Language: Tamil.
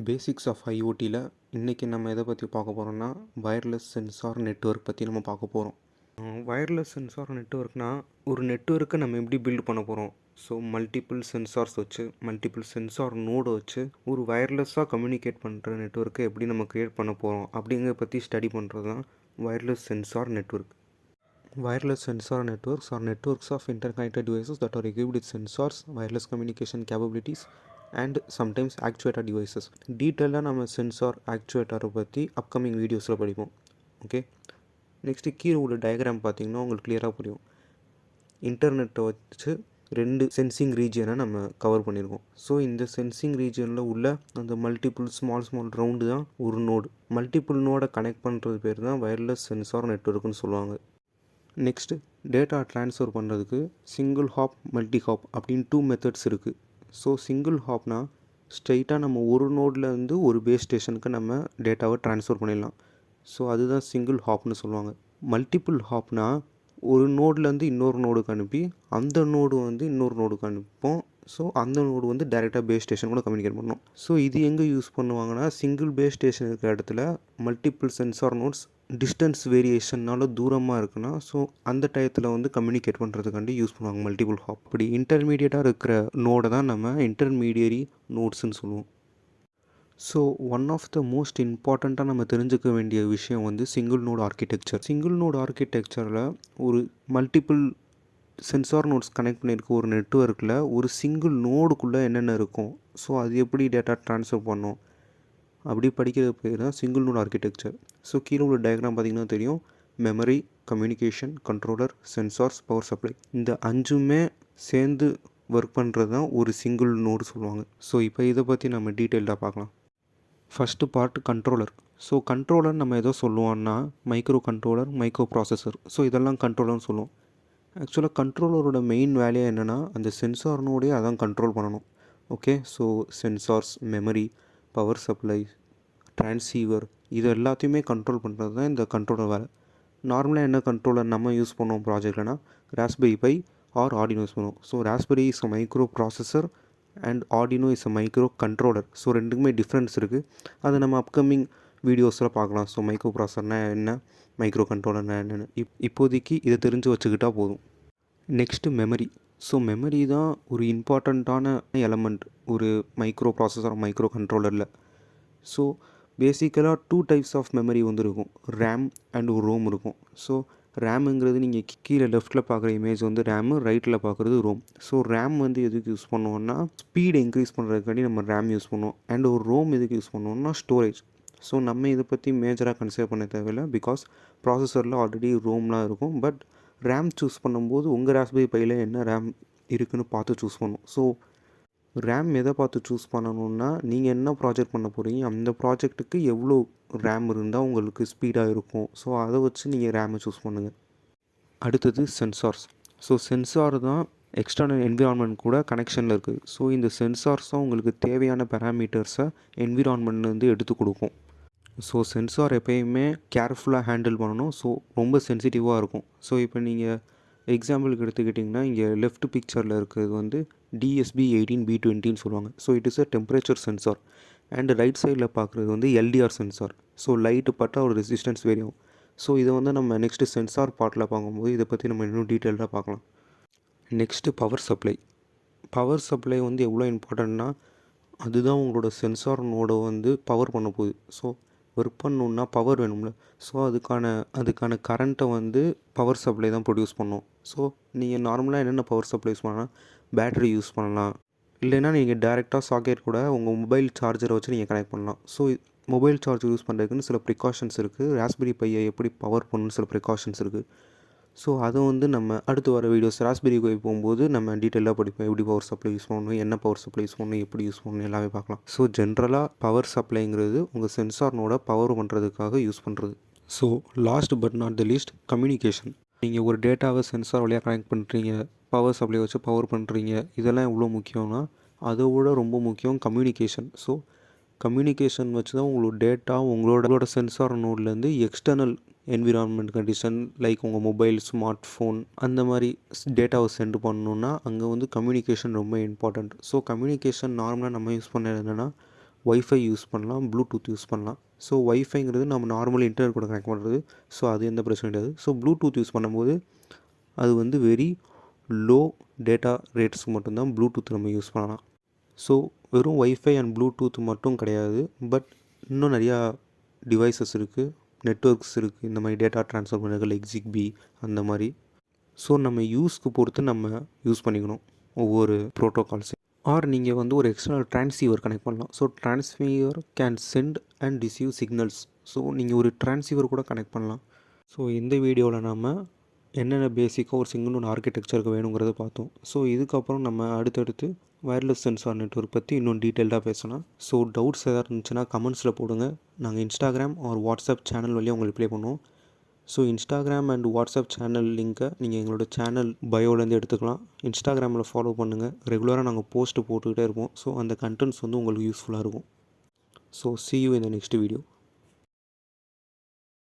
பேசிக்ஸ் ஆஃப் ஐஓடியில் இன்றைக்கி நம்ம எதை பற்றி பார்க்க போகிறோம்னா வயர்லெஸ் சென்சார் நெட்வொர்க் பற்றி நம்ம பார்க்க போகிறோம். வயர்லெஸ் சென்சார் நெட்வொர்க்னால் ஒரு நெட்வொர்க்கை நம்ம எப்படி பில்ட் பண்ண போகிறோம். ஸோ மல்டிபிள் சென்சார்ஸ் வச்சு மல்டிபிள் சென்சார் நோடு வச்சு ஒரு வயர்லெஸ்ஸாக கம்யூனிகேட் பண்ணுற நெட்வொர்க்கை எப்படி நம்ம க்ரியேட் பண்ண போகிறோம் அப்படிங்கிறத பற்றி ஸ்டடி பண்ணுறது தான் wireless sensor network. Wireless sensor networks are networks of interconnected devices that are equipped with sensors, wireless communication capabilities and sometimes actuator devices. டீட்டெயிலாக நம்ம சென்சார் ஆக்சுவேட்டரை பற்றி அப்கமிங் வீடியோஸில் படிப்போம். ஓகே, நெக்ஸ்ட்டு கீழே உள்ள டயக்ராம் பார்த்திங்கன்னா உங்களுக்கு கிளியராக புரியும். இன்டர்நெட்டை வச்சு 2 சென்சிங் ரீஜியனை நம்ம கவர் பண்ணியிருக்கோம். ஸோ இந்த சென்சிங் ரீஜியனில் உள்ள அந்த மல்டிபிள் ஸ்மால் ரவுண்டு தான் ஒரு நோடு. மல்டிபிள் நோடை கனெக்ட் பண்ணுறது பேர் தான் வயர்லெஸ் சென்சார் நெட்வொர்க்குன்னு சொல்லுவாங்க. நெக்ஸ்ட்டு டேட்டா ட்ரான்ஸ்ஃபர் பண்ணுறதுக்கு சிங்கிள் ஹாப் மல்டி ஹாப் அப்படின்னு 2 மெத்தட்ஸ் இருக்குது. ஸோ சிங்கிள் ஹாப்னால் ஸ்ட்ரைட்டாக நம்ம ஒரு நோட்லேருந்து ஒரு பேஸ் ஸ்டேஷனுக்கு நம்ம டேட்டாவை ட்ரான்ஸ்ஃபர் பண்ணிடலாம். ஸோ அதுதான் சிங்கிள் ஹாப்னு சொல்லுவாங்க. மல்டிபிள் ஹாப்னால் ஒரு நோட்லேருந்து இன்னொரு நோடுக்கு அனுப்பி அந்த நோடு இன்னொரு நோடுக்கு அனுப்போம். ஸோ அந்த நோடு டைரெக்டாக பேஸ் ஸ்டேஷன் கூட கம்யூனிகேட் பண்ணணும். ஸோ இது எங்கே யூஸ் பண்ணுவாங்கன்னா சிங்கிள் பேஸ் ஸ்டேஷன் இருக்கிற இடத்துல மல்டிபிள் சென்சார் நோட்ஸ் டிஸ்டன்ஸ் வேரியேஷனால் தூரமாக இருக்குன்னா ஸோ அந்த டயத்தில் கம்யூனிகேட் பண்ணுறதுக்காண்டி யூஸ் பண்ணுவாங்க மல்டிபிள் ஹாப். அப்படி இன்டர்மீடியட்டாக இருக்கிற நோடை தான் நம்ம இன்டர்மீடியரி நோட்ஸ்ன்னு சொல்லுவோம். So one of the most இம்பார்ட்டண்ட்டாக நம்ம தெரிஞ்சுக்க வேண்டிய விஷயம் single node architecture. Single node ஆர்கிடெக்சரில் ஒரு மல்டிபிள் சென்சார் நோட்ஸ் கனெக்ட் பண்ணியிருக்க ஒரு நெட்வொர்க்கில் ஒரு சிங்கிள் நோடுக்குள்ளே என்னென்ன இருக்கும், ஸோ அது எப்படி டேட்டா ட்ரான்ஸ்ஃபர் பண்ணோம் அப்படி படிக்கிறது பேர் தான் சிங்கிள் நோடு ஆர்கிடெக்சர். ஸோ கீழே உள்ள டயக்ராம் பார்த்திங்கன்னா தெரியும். Memory, communication, controller, sensors, power supply, இந்த 5மே சேர்ந்து ஒர்க் பண்ணுறது தான் ஒரு சிங்கிள் நோடு சொல்லுவாங்க. ஸோ இப்போ இதை பற்றி நம்ம டீட்டெயில்டாக பார்க்கலாம். First part controller. So controller நம்ம எதோ சொல்லுவோம்னா micro controller, micro processor, so இதெல்லாம் கண்ட்ரோலர்னு சொல்லுவோம். ஆக்சுவலாக கண்ட்ரோலரோட மெயின் வேலையாக என்னென்னா அந்த சென்சார்னோடே அதான் கண்ட்ரோல் பண்ணணும். Okay, so sensors, memory, power supply, transceiver, இது எல்லாத்தையுமே கண்ட்ரோல் பண்ணுறது தான் இந்த கண்ட்ரோலர் வேலை. நார்மலாக என்ன கண்ட்ரோலர் நம்ம யூஸ் பண்ணுவோம் ப்ராஜெக்ட்லனா Raspberry Pi or Arduino use பண்ணுவோம். So Raspberry is a micro processor and Arduino is a micro controller. So ரெண்டுக்குமே டிஃப்ரென்ஸ் இருக்குது. அதை நம்ம அப்கமிங் வீடியோஸில் பார்க்கலாம். ஸோ மைக்ரோ ப்ராசஸர்னால் என்ன, மைக்ரோ கண்ட்ரோலர்னால் என்னென்னு இப்போதைக்கு இதை தெரிஞ்சு வச்சுக்கிட்டால் போதும். Next memory. ஸோ மெமரி தான் ஒரு இம்பார்ட்டண்ட்டான எலமெண்ட் ஒரு மைக்ரோ ப்ராசஸர், மைக்ரோ கண்ட்ரோலரில். ஸோ பேசிக்கலாக 2 டைப்ஸ் ஆஃப் மெமரி இருக்கும். ரேம் அண்ட் ரோம் இருக்கும். ஸோ ரேமுங்கிறது நீங்கள் கீழே லெஃப்ட்டில் பார்க்குற இமேஜ் ரேமு, ரைட்டில் பார்க்குறது ரோம். ஸோ ரேம் எதுக்கு யூஸ் பண்ணுவோம்னா ஸ்பீடு இன்க்ரீஸ் பண்ணுறதுக்காண்டி நம்ம ரேம் யூஸ் பண்ணுவோம். அண்ட் ஒரு ரோம் எதுக்கு யூஸ் பண்ணுவோம்னா ஸ்டோரேஜ். ஸோ நம்ம இதை பற்றி மேஜராக கன்சிடர் பண்ண தேவையில்லை. பிகாஸ் ப்ராசஸரில் ஆல்ரெடி ரோம்லாம் இருக்கும். பட் ரேம் சூஸ் பண்ணும்போது உங்கள் ராஸ்பெரி பையில் என்ன ரேம் இருக்குதுன்னு பார்த்து சூஸ் பண்ணும். ஸோ ரேம் எதை பார்த்து சூஸ் பண்ணணுன்னா நீங்கள் என்ன ப்ராஜெக்ட் பண்ண போகிறீங்க அந்த ப்ராஜெக்ட்டுக்கு எவ்வளோ ரேம் இருந்தால் உங்களுக்கு ஸ்பீடாக இருக்கும். ஸோ அதை வச்சு நீங்கள் ரேமை சூஸ் பண்ணுங்கள். அடுத்தது சென்சார்ஸ். ஸோ சென்சார் தான் எக்ஸ்டர்னல் என்விரான்மெண்ட் கூட கனெக்ஷனில் இருக்குது. ஸோ இந்த சென்சார்ஸ் தான் உங்களுக்கு தேவையான பேராமீட்டர்ஸை என்விரான்மெண்ட்லேருந்து எடுத்து கொடுக்கும். ஸோ சென்சார் எப்பயுமே கேர்ஃபுல்லாக ஹேண்டில் பண்ணணும். ஸோ ரொம்ப சென்சிட்டிவாக இருக்கும். ஸோ இப்போ நீங்கள் எக்ஸாம்பிளுக்கு எடுத்துக்கிட்டிங்கன்னா இங்கே லெஃப்ட் பிக்சரில் இருக்கிறது DSB18B20ன்னு சொல்லுவாங்க. So it is a temperature sensor. And right சைடில் பார்க்குறது LDR சென்சார். ஸோ லைட்டு பட்டால் ஒரு ரெசிஸ்டன்ஸ் வேரியும். ஸோ இதை நம்ம நெக்ஸ்ட்டு சென்சார் பார்ட்டில் பார்க்கும்போது இதை பற்றி நம்ம இன்னும் டீட்டெயில்டாக பார்க்கலாம். Next power supply. Power supply எவ்வளோ இம்பார்ட்டண்ட்னா அதுதான் உங்களோட சென்சார் நோடை பவர் பண்ண போகுது. ஸோ ஒர்க் பண்ணணுன்னா பவர் வேணும்ல. ஸோ அதுக்கான கரண்ட்டை பவர் சப்ளை தான் ப்ரொடியூஸ் பண்ணும். ஸோ நீங்கள் நார்மலாக என்னென்ன பவர் சப்ளை யூஸ் பண்ணலாம், பேட்டரி யூஸ் பண்ணலாம். இல்லைன்னா நீங்கள் டேரெக்டாக சாக்கெட் கூட உங்கள் மொபைல் சார்ஜரை வச்சு நீங்கள் கனெக்ட் பண்ணலாம். ஸோ மொபைல் சார்ஜர் யூஸ் பண்ணுறதுக்குன்னு சில ப்ரிகாஷன்ஸ் இருக்குது. ராஸ்பெரி பையை எப்படி பவர் பண்ணணும்னு சில ப்ரிகாஷன்ஸ் இருக்குது. ஸோ அதை நம்ம அடுத்து வர வீடியோஸ் ராஸ்பெரி பை போகும்போது நம்ம டீட்டெயிலாக படிப்போம். எப்படி பவர் சப்ளை யூஸ் பண்ணணும், என்ன பவர் சப்ளை யூஸ் பண்ணணும், எப்படி யூஸ் பண்ணணும் எல்லாமே பார்க்கலாம். ஸோ ஜென்ரலாக பவர் சப்ளைங்கிறது உங்கள் சென்சார்னோட பவர் பண்ணுறதுக்காக யூஸ் பண்ணுறது. So last but not the least communication. நீங்கள் ஒரு டேட்டாவை சென்சார் வழியாக கனெக்ட் பண்ணுறீங்க, பவர் சப்ளை வச்சு பவர் பண்ணுறீங்க, இதெல்லாம் எவ்வளோ முக்கியம்னா அதை விட ரொம்ப முக்கியம் கம்யூனிகேஷன். ஸோ கம்யூனிகேஷன் வச்சு தான் உங்களோட டேட்டா உங்களோட சென்சார் நோட்லேருந்து எக்ஸ்டர்னல் என்விரான்மெண்ட் கண்டிஷன் லைக் உங்கள் மொபைல், ஸ்மார்ட் ஃபோன் அந்த மாதிரி டேட்டாவை சென்ட் பண்ணணுன்னா அங்கே கம்யூனிகேஷன் ரொம்ப இம்பார்ட்டண்ட். ஸோ கம்யூனிகேஷன் நார்மலாக நம்ம யூஸ் பண்ணது என்னென்னா ஒய்ஃபை யூஸ் பண்ணலாம், ப்ளூடூத் யூஸ் பண்ணலாம். ஸோ ஒய்ஃபைங்கிறது நம்ம நார்மல் இன்டர்நெட் கூட கனெக்ட் பண்ணுறது. ஸோ அது எந்த பிரச்சனையும் கிடையாது. ஸோ ப்ளூடூத் யூஸ் பண்ணும்போது அது வந்து வெரி லோ டேட்டா ரேட்ஸ்க்கு மட்டும்தான் ப்ளூடூத் நம்ம யூஸ் பண்ணலாம். ஸோ வெறும் ஒய்ஃபை அண்ட் ப்ளூடூத் மட்டும் கிடையாது, பட் இன்னும் நிறையா டிவைசஸ் இருக்குது, நெட்வொர்க்ஸ் இருக்குது, இந்த மாதிரி டேட்டா ட்ரான்ஸ்ஃபர் பண்ணுறது லைக் ஜிக்பி அந்த மாதிரி. ஸோ நம்ம யூஸ்க்கு பொறுத்து நம்ம யூஸ் பண்ணிக்கணும் ஒவ்வொரு ப்ரோட்டோகால்ஸையும். ஆர் நீங்கள் வந்து ஒரு எக்ஸ்டர்னல் ட்ரான்ஸ்சீவர் கனெக்ட் பண்ணலாம். So transceiver can send and receive signals. So நீங்கள் ஒரு ட்ரான்ஸ்சீவர் கூட கனெக்ட் பண்ணலாம். ஸோ இந்த வீடியோவில் நம்ம என்னென்ன பேசிக்காக ஒரு சிங்கிள் நோட் ஆர்கிடெக்சருக்கு வேணுங்கிறத பார்த்தோம். ஸோ இதுக்கப்புறம் நம்ம அடுத்தடுத்து வயர்லெஸ் சென்சார் நெட்வொர்க் பற்றி இன்னும் டீட்டெயில்டாக பேசலாம். ஸோ டவுட்ஸ் எதாவது இருந்துச்சுன்னா கமெண்ட்ஸில் போடுங்க. நாங்கள் இன்ஸ்டாகிராம் ஆர் வாட்ஸ்அப் சேனல் வழியாக உங்களுக்கு ரிப்ளை பண்ணுவோம். So Instagram and WhatsApp channel லிங்க்கை நீங்கள் எங்களோட சேனல் பயோலேருந்து எடுத்துக்கலாம். இன்ஸ்டாகிராமில் ஃபாலோ பண்ணுங்கள். ரெகுலராக நாங்கள் போஸ்ட்டு போட்டுக்கிட்டே இருப்போம். ஸோ அந்த கண்டென்ட்ஸ் வந்து உங்களுக்கு யூஸ்ஃபுல்லாக இருக்கும். So see you in the next video.